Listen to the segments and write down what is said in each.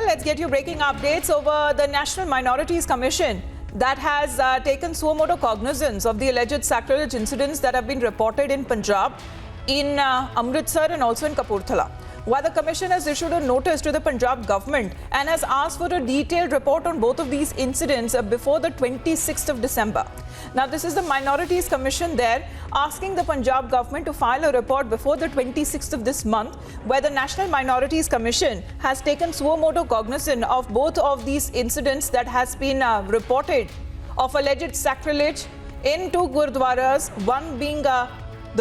let's get your breaking updates over the National Minorities Commission that has taken suo motu cognizance of the alleged sacrilege incidents that have been reported in Punjab, in Amritsar and also in Kapurthala. While the Commission has issued a notice to the Punjab government and has asked for a detailed report on both of these incidents before the 26th of December. Now, this is the Minorities Commission there asking the Punjab government to file a report before the 26th of this month, where the National Minorities Commission has taken suo motu cognizance of both of these incidents that has been reported of alleged sacrilege in two gurdwaras, one being the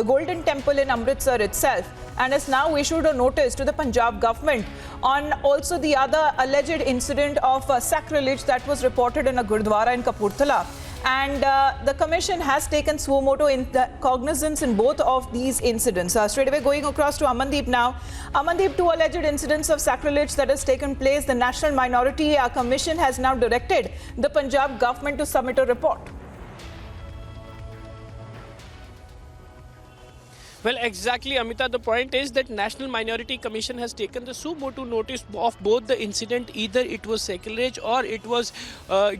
Golden Temple in Amritsar itself, and has now issued a notice to the Punjab government on also the other alleged incident of sacrilege that was reported in a Gurdwara in Kapurthala. And the Commission has taken suo motu cognizance in both of these incidents. Straight away going across to Amandeep now. Amandeep, two alleged incidents of sacrilege that has taken place. The National Minority Commission has now directed the Punjab government to submit a report. Well, exactly, Amita. The point is that National Minority Commission has taken the suo motu notice of both the incident. Either it was sacrilege or it was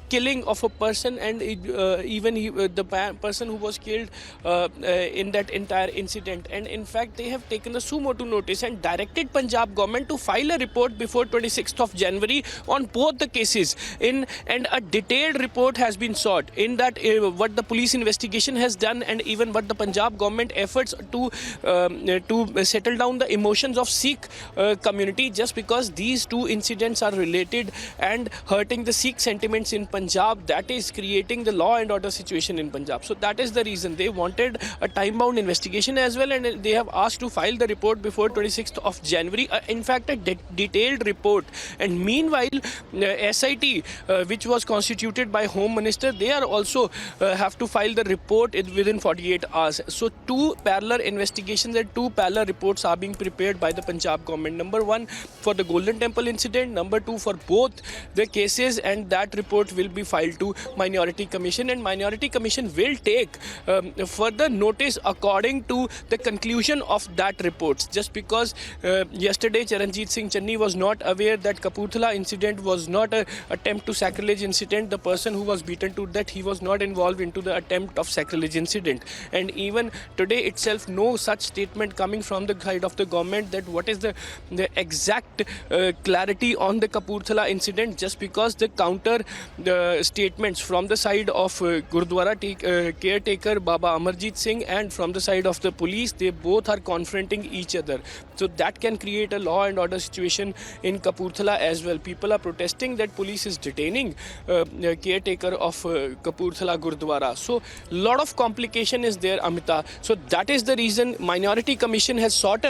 killing of a person, and the person who was killed in that entire incident. And in fact, they have taken the suo motu notice and directed Punjab government to file a report before 26th of January on both the cases. And a detailed report has been sought in that what the police investigation has done, and even what the Punjab government efforts to settle down the emotions of Sikh community, just because these two incidents are related and hurting the Sikh sentiments in Punjab. That is creating the law and order situation in Punjab. So that is the reason they wanted a time-bound investigation as well, and they have asked to file the report before 26th of January. In fact, a detailed report. And meanwhile, SIT, which was constituted by Home Minister, they are also have to file the report within 48 hours. So two parallel investigations and two parallel reports are being prepared by the Punjab government. Number one for the Golden Temple incident, number two for both the cases, and that report will be filed to Minority Commission, and Minority Commission will take further notice according to the conclusion of that report. Just because yesterday Charanjit Singh Channi was not aware that Kapurthala incident was not an attempt to sacrilege incident. The person who was beaten to death, he was not involved into the attempt of sacrilege incident. And even today itself, no such statement coming from the side of the government that what is the exact clarity on the Kapurthala incident, just because the counter statements from the side of Gurdwara caretaker Baba Amarjit Singh and from the side of the police, they both are confronting each other. So that can create a law and order situation in Kapurthala as well. People are protesting that police is detaining caretaker of Kapurthala Gurdwara. So lot of complication is there, Amita. So that is the reason Minority Commission has sought a